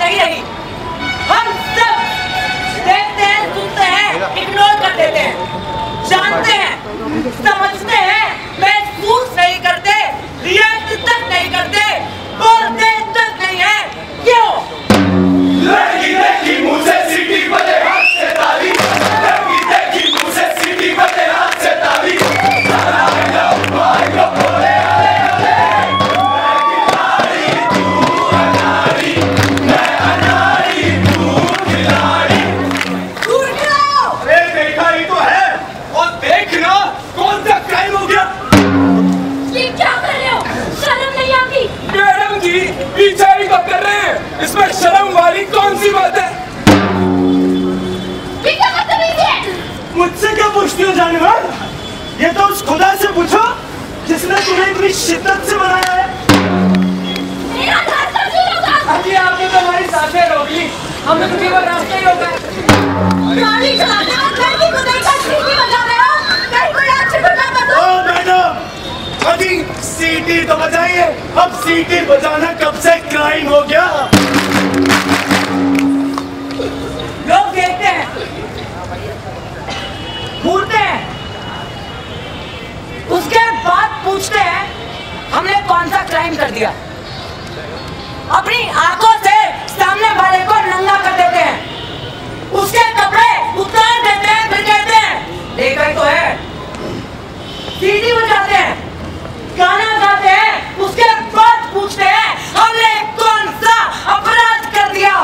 नहीं रही। हम सब देखते हैं, सुनते हैं, इग्नोर कर देते हैं, जानते हैं, समझते हैं, महसूस नहीं करते, रिएक्ट तक नहीं करते, बोलते तक नहीं है। क्यों? लड़की देखी मुझे सीटी बजे हाथ से ताली, लड़की देखी मुझे सीटी बजे हाथ से ताली, पीछे कब कर रहे हैं? इसमें शर्म वाली कौन सी बात है? मुझसे क्या पूछती हो जानवर? ये तो उस खुदा से पूछो जिसने तुम्हें इतनी शिद्दत से बनाया है। अभी आपने तो हमारी सांसें रोक ली, हम तो केवल रास्ते ही हो गए। गाड़ी चलाते वक्त लड़की को देखकर सीटी बजा रहे हो, कहीं कोई अच्छी घटना कर दो। ओ मैडम, अभी सीटी तो बजाइए, अब सीटी बजाना कब से क्राइम हो गया? लोग देखते हैं, घूरते हैं, उसके बाद पूछते हैं हमने कौन सा क्राइम कर दिया। अपनी आंखों से सामने वाले को नंगा कर देते हैं, उसके कपड़े उतार देते हैं, फिर कहते हैं देखा ही तो है। सीटी बजाते हैं, गाना गाते हैं, उसके बाद पूछते हैं हमने कौन सा अपराध कर दिया।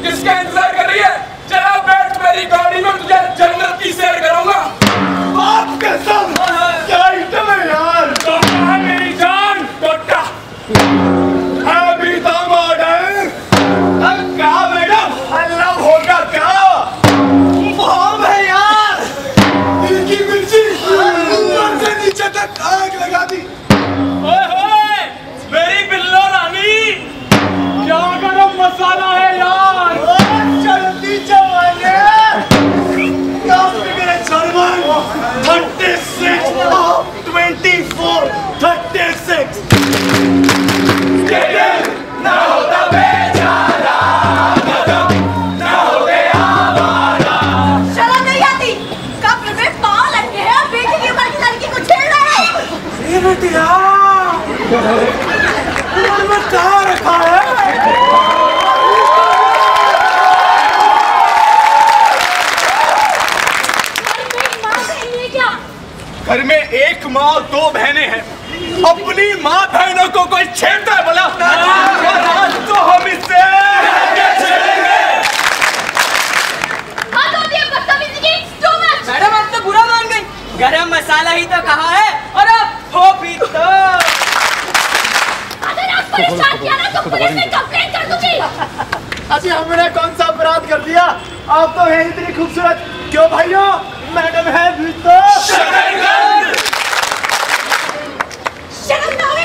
किसका इंतजार कर रही है? चला बैठ मेरी गाड़ी में, तुझे जन्नत की सैर कराऊंगा। बाप कसम, क्या आइटम है यार? टोटा है मेरी जान, टोटा है भी दामाद है। क्या मैडम, लव होगा क्या? बॉम्ब है यार, इनकी मिर्ची ऊपर से नीचे तक आग लगा दी। ओए होए, मेरी बिल्लो रानी, क्या गरम मसाला है यार। जल्दी चवाइए, 36 24 36 ना होता बेचारा, ना हो गया हमारा। शर्म नहीं आती? कब्र में पाँव लगे हैं, बेटी की उम्र की लड़की को छेड़ रहे हैं। ये बेटिया, तुमने कहाँ रखा है? घर में एक माँ और दो बहनें हैं, अपनी माँ बहनों को कोई छेड़ता है बोला? आज तो हम इससे मैडम आप तो बुरा मान गई, गरम मसाला ही तो कहा है और अब हो भी तो। अगर आप परेशान किया ना तो पुलिस में कंप्लेंट कर दूंगी। अभी हमने कौन सा अपराध कर दिया? आप तो है इतनी खूबसूरत, क्यों भाइयों? मैडम है भी तो। शर्म ना आवे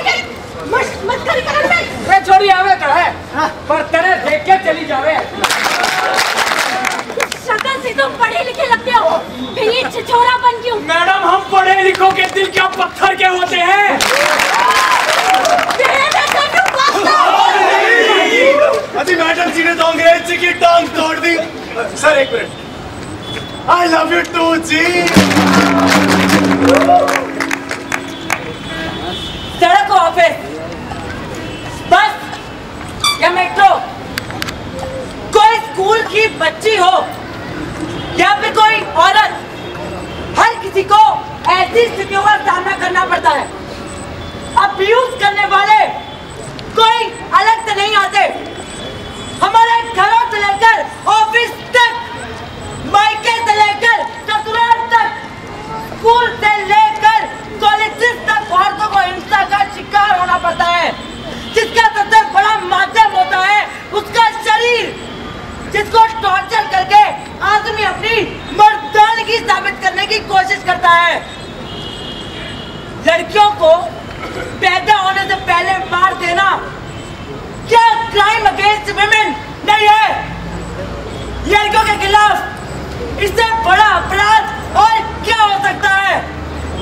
मत करी कर वे छोड़ी आवे कर है, पर तेरे देख के चली जावे। शक्ल से तुम पढ़े लिखे लगते हो, फिर ये छिछोरा बन क्यों? मैडम हम पढ़े लिखों के दिल क्या पत्थर के होते हैं। अजी मैडम जी ने तो अंग्रेज जी की टांग तोड़ दी। सर एक minute, I love you too जी। सड़क हो ऑफिस, बस या मेट्रो, कोई स्कूल की बच्ची हो या फिर कोई औरत, हर किसी को ऐसी स्थितियों का सामना करना पड़ता है। अब्यूज करने वाले कोई अलग से नहीं आते। हमारे घरों से लेकर ऑफिस तक, मायके से लेकर ससुराल तक, स्कूल से लेकर कॉलेजेस तक औरतों को हिंसा का शिकार होना पड़ता है, जिसका सबसे बड़ा माध्यम होता है उसका शरीर, की कोशिश करता है। लड़कियों को पैदा होने से पहले मार देना क्या क्राइम अगेंस्ट विमेन नहीं है? लड़कियों के खिलाफ इससे बड़ा अपराध और क्या हो सकता है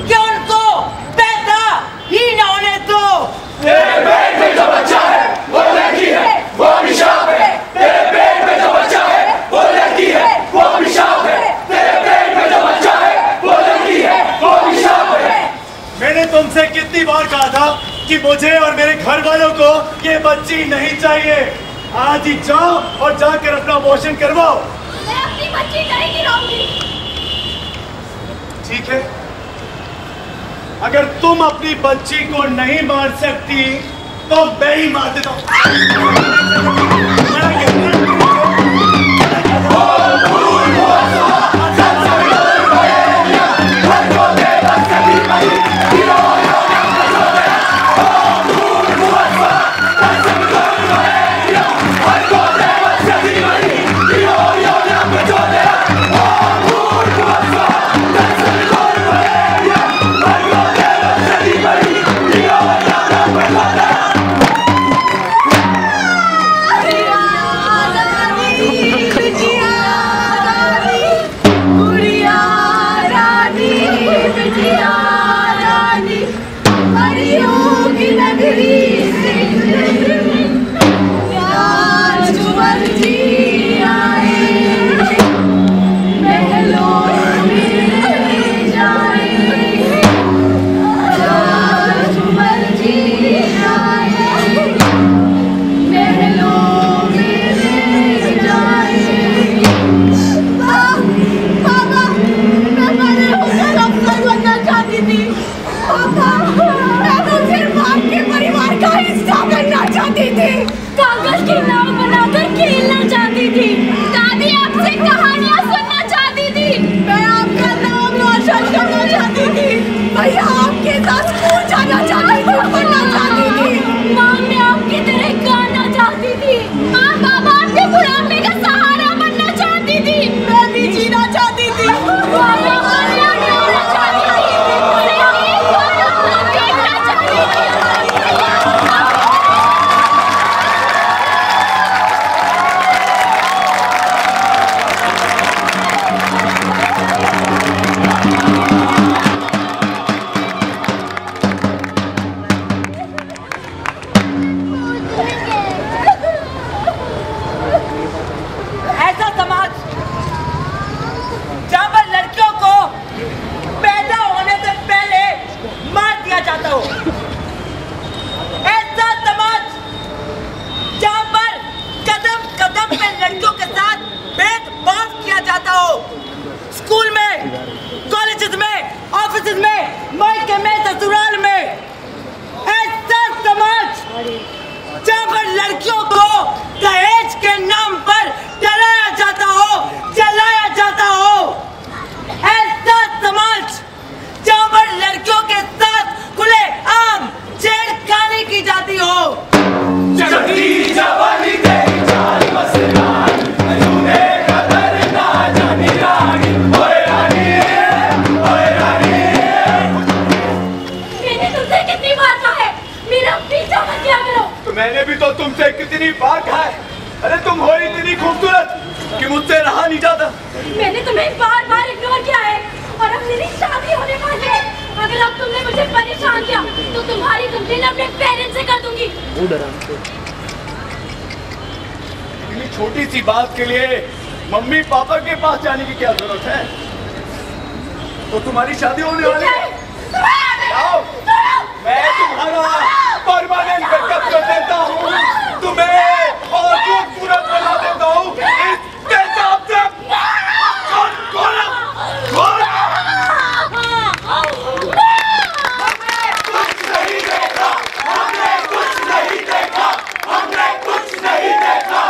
कि उनको पैदा ही न होने दो। तेरे पेट में जो बच्चा है वो लड़की है, वो अभिशाप है। तेरे पेट में जो बच्चा है वो लड़की है, वो अभिशाप है। तेरे पेट में जो बच्चा है वो लड़की है, वो अभिशाप है। मैंने तुमसे कितनी बार कहा था कि मुझे और मेरे घर वालों को ये बच्ची नहीं चाहिए। आज ही जाओ और जाकर अपना अबॉर्शन करवाओ। मैं अपनी बच्ची नहीं गिराऊंगी। ठीक है, अगर तुम अपनी बच्ची को नहीं मार सकती तो मैं ही मार देता हूँ। मैंने भी तो तुमसे कितनी बार कहा है, अरे तुम हो इतनी खूबसूरत कि मुझसे रहा नहीं जाता। मैंने तुम्हें बार बार इग्नोर किया है और अब मेरी शादी होने वाली है। अगर अब तुमने मुझे परेशान किया तो तुम्हारी कंप्लेन अपने पेरेंट्स से कर दूंगी। इतनी छोटी सी बात के लिए मम्मी पापा के पास जाने की क्या जरूरत है? तो तुम्हारी शादी होने वाली है। आओ, मैं तुम्हारा परमानेंट बैकअप कर देता हूँ, तुम्हें और खूबसूरत बना देता हूँ। इस पेशाब से कुछ नहीं देखा, हमने कुछ नहीं देखा, हमने कुछ नहीं देखा।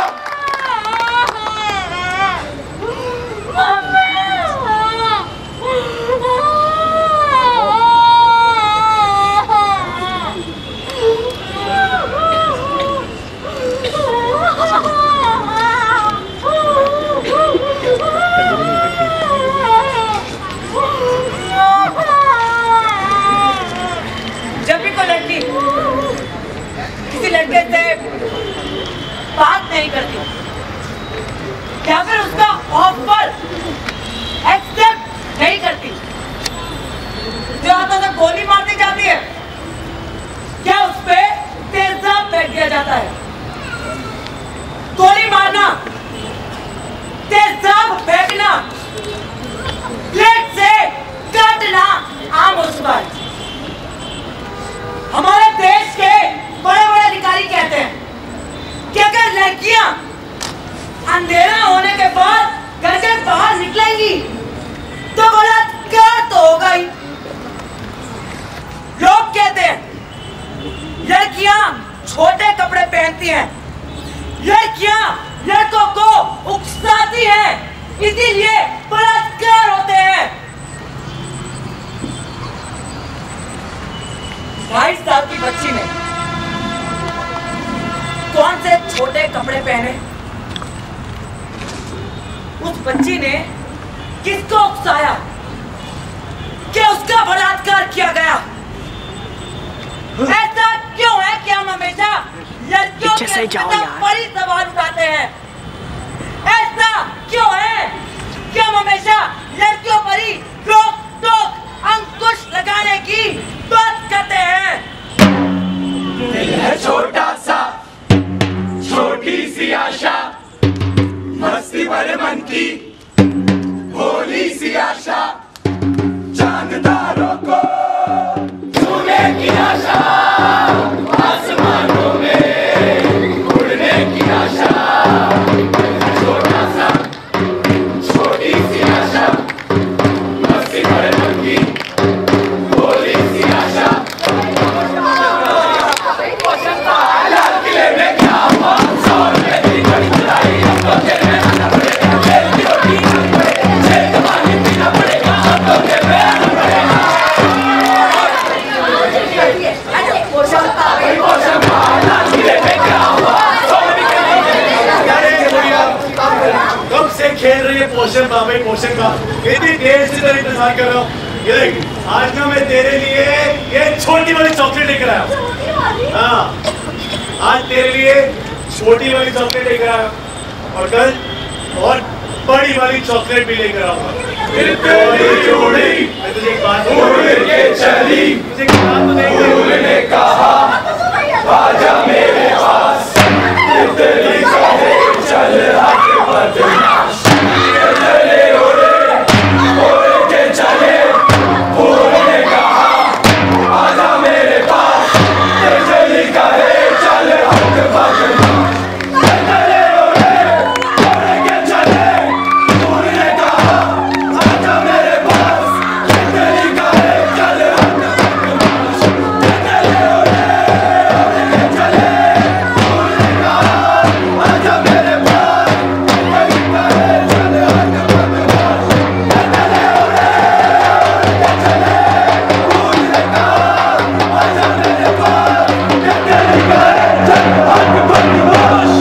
लड़कियां अंधेरा होने के बाद घर के बाहर निकलेंगी तो बलात्कार तो होगा ही। लोग कहते हैं लड़कियां छोटे कपड़े पहनती हैं, लड़कियां लड़कों को उकसाती हैं, इसीलिए बलात्कार होते हैं। 22 साल की बच्ची ने कौन से छोटे कपड़े पहने? उस बच्ची ने किसको उकसाया कि उसका बलात्कार किया गया? ऐसा क्यों है कि हम हमेशा लड़कियों के पर ही सवाल उठाते हैं? ऐसा क्यों है कि हम हमेशा लड़कियों पर ही रोक टोक अंकुश लगाने की बात करते हैं? दिल है छोटा सा, छोटी सी आशा, मस्ती भरे मन की भोली सी आशा, चांदतारों को छूने की आशा, आसमानों में उड़ने की आशा। छोटा सा, छोटी सी आशा, मस्ती भरे मन की भोली सी आशा। लाल किले में क्या हुआ? सौर में तेरी बड़ी खुदाई, हमको तेरे में आना पड़ेगा, तेरी रोटी खानी पड़ेगा, तेरे पानी पीना पड़ेगा, हमको तेरे में आना पड़ेगा। लाल किले में क्या हुआ? सौर में कब से खेल रही है पोषण बाबा, पोषण का इतनी देर से तेरा इंतजार कर रहा हूँ। ये देख, आज ना मैं तेरे लिए ये छोटी वाली चॉकलेट लेकर आया हूँ। हाँ, आज तेरे लिए छोटी वाली चॉकलेट लेकर आया और कल और बड़ी वाली चॉकलेट भी लेकर आऊंगा। मैं तुझे एक बात चली, तुझे एक बात फूल ने कहा आजा मेरे पास, तेरी कहे चल हट बदमाश, चले ओरे के चले, फूल ने कहा आजा मेरे पास, तेरी कहे चल हट बदमाश, चले ओरे के चले, फूल ने कहा आजा मेरे पास, तेरी कहे चल हट बदमाश, चले ओरे के चले, फूल ने कहा आजा मेरे पास, तेरी कहे चल हट बदमाश, चले ओरे के चले, फूल ने कहा आजा मेरे पास, तेरी कहे चल हट बदमाश।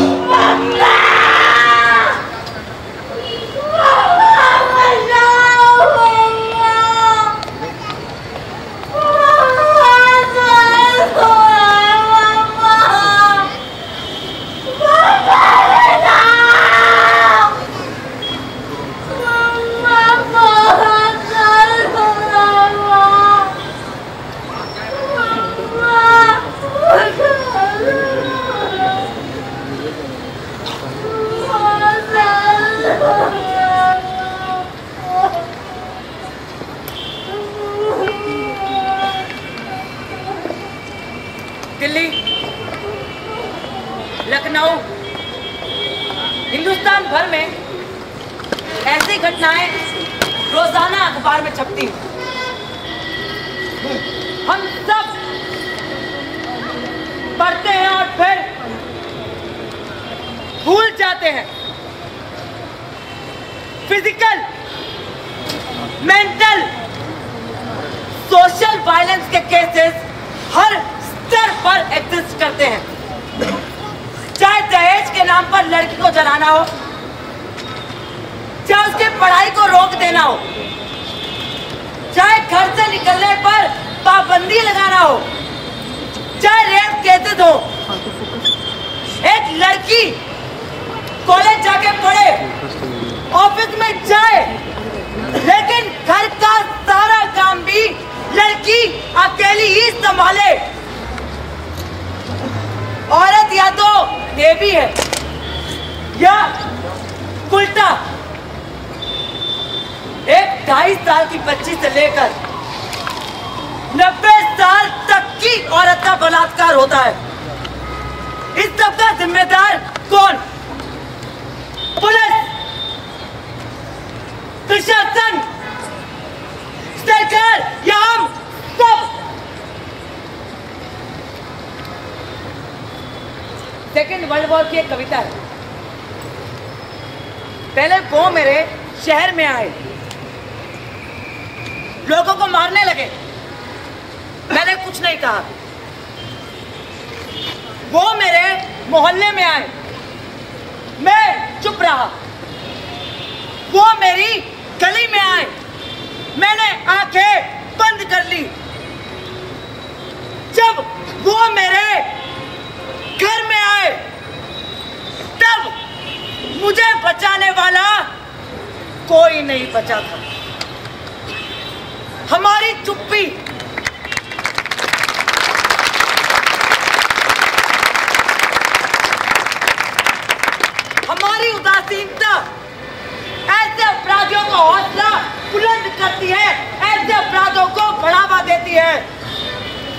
दिल्ली, लखनऊ, हिंदुस्तान भर में ऐसी घटनाएं रोजाना अखबार में छपती हैं। हम सब पढ़ते हैं और फिर भूल जाते हैं। फिजिकल, मेंटल, सोशल वायलेंस के केसेस हर स्तर पर एग्जिस्ट करते हैं। चाहे दहेज के नाम पर लड़की को जलाना हो, चाहे उसकी पढ़ाई को रोक देना हो, चाहे घर से निकलने पर पाबंदी लगाना हो, चाहे रेप केसेस हो। एक लड़की कॉलेज जाके पढ़े, ऑफिस में जाए, लेकिन घर का सारा काम भी लड़की अकेली ही संभाले। औरत या तो देवी है या उल्टा। एक 22 साल की बच्ची से लेकर 90 साल तक की औरत का बलात्कार होता है। इस सब का जिम्मेदार कौन? सेकेंड वर्ल्ड वॉर की एक कविता है। पहले वो मेरे शहर में आए, लोगों को मारने लगे, मैंने कुछ नहीं कहा। वो मेरे मोहल्ले में आए, मैं चुप रहा। वो मेरी गली में आए, मैंने आंखें बंद कर ली। जब वो मेरे घर में आए, तब मुझे बचाने वाला कोई नहीं बचा था। हमारी चुप्पी, हमारी उदासीनता ऐसे अपराधियों का हौसला बुलंद करती है, ऐसे अपराधों को बढ़ावा देती है।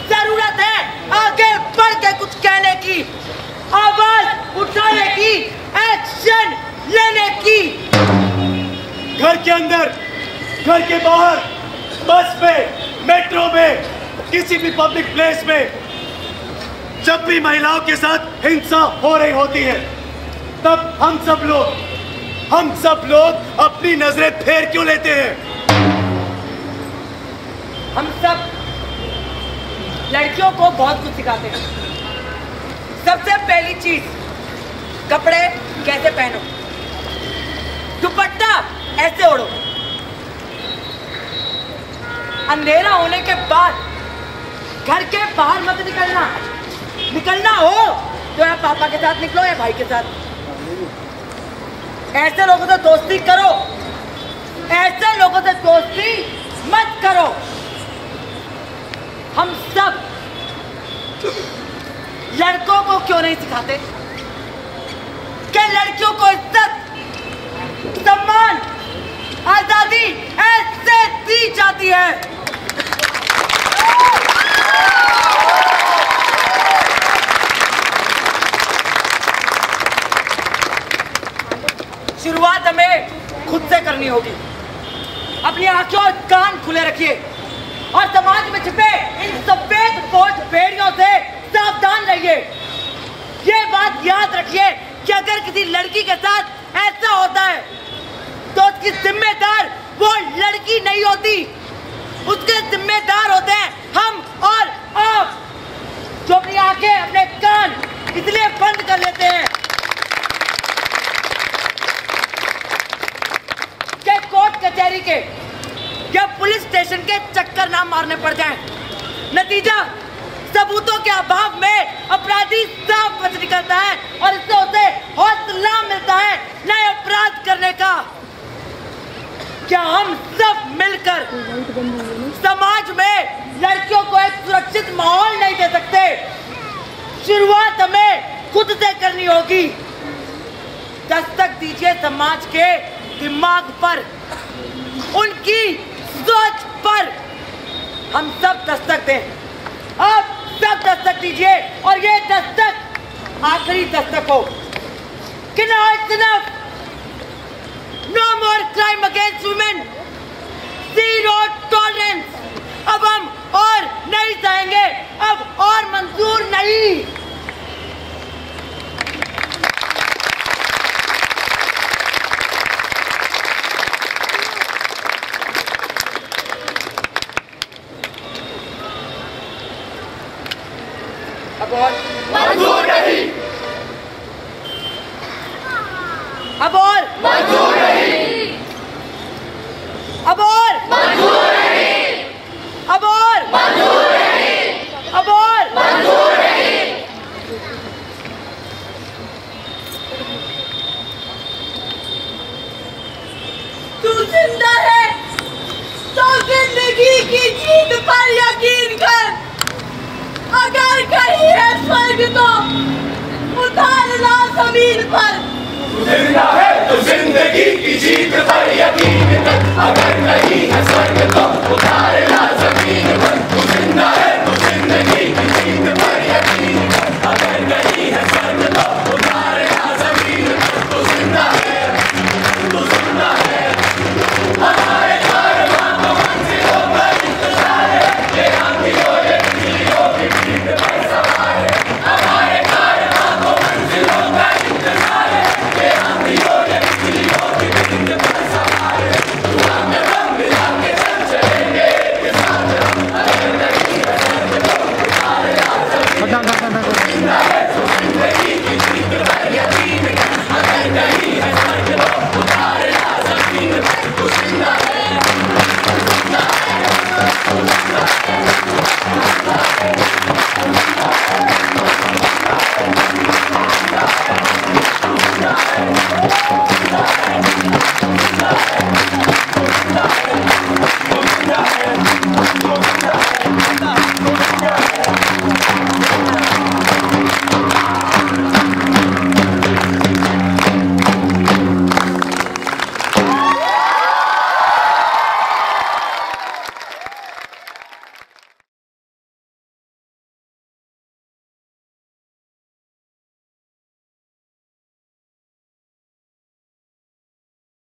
जरूरत है आगे बढ़ के कुछ कहने की, आवाज उठाने की, एक्शन लेने की। घर के अंदर, घर के बाहर, बस में, मेट्रो में, किसी भी पब्लिक प्लेस में जब भी महिलाओं के साथ हिंसा हो रही होती है, तब हम सब लोग अपनी नजरें फेर क्यों लेते हैं? हम सब लड़कियों को बहुत कुछ सिखाते हैं। सबसे पहली चीज, कपड़े कैसे पहनो, दुपट्टा ऐसे ओढ़ो। अंधेरा होने के बाद घर के बाहर मत निकलना। निकलना हो तो या पापा के साथ निकलो या भाई के साथ। ऐसे लोगों से दोस्ती करो, ऐसे लोगों से दोस्ती मत करो। हम सब लड़कों को क्यों नहीं सिखाते कि लड़कियों को इज्जत, सम्मान, आजादी ऐसे दी जाती है। शुरुआत हमें खुद से करनी होगी। अपनी आंखें और कान खुले रखिए और समाज में छिपे इन सफेद पोश भेड़ियों से सावधान रहिए। ये बात याद रखिए कि अगर किसी लड़की के साथ ऐसा होता है तो उसकी जिम्मेदार वो लड़की नहीं होती, उसके जिम्मेदार होते हैं हम और आप, जो अपनी आंखें, अपने कान इसलिए बंद कर लेते हैं कि कोर्ट कचहरी के या पुलिस स्टेशन के चक्कर ना मारने पड़ जाएं। नतीजा, सबूतों के अभाव में अपराधी साफ बच निकलता है और इससे उसे हौसला मिलता है नए अपराध करने का। क्या हम सब मिलकर समाज में लड़कियों को एक सुरक्षित माहौल नहीं दे सकते? शुरुआत हमें खुद से करनी होगी। दस्तक दीजिए समाज के दिमाग पर, उनकी सोच पर। हम सब दस्तक दें, आप सब दस्तक दीजिए और ये दस्तक आखिरी दस्तक हो कि now it's enough, no more crime against women, zero tolerance। अब हम और नहीं सहेंगे, अब और मंजूर नहीं। अब और मंजूर नहीं, अब और मंजूर नहीं, अब और मंजूर नहीं, अब और मंजूर नहीं, अब और मंजूर नहीं। तू जिंदा है तो जिंदगी की जीत पर यकीन कर। अगर कहीं है स्वर्ग तो उतारना जमीन पर। जिंदा है तो जिंदगी की जीत पर यकीन कर। अगर नहीं है स्वर्ग तो उतारना जमीन पर।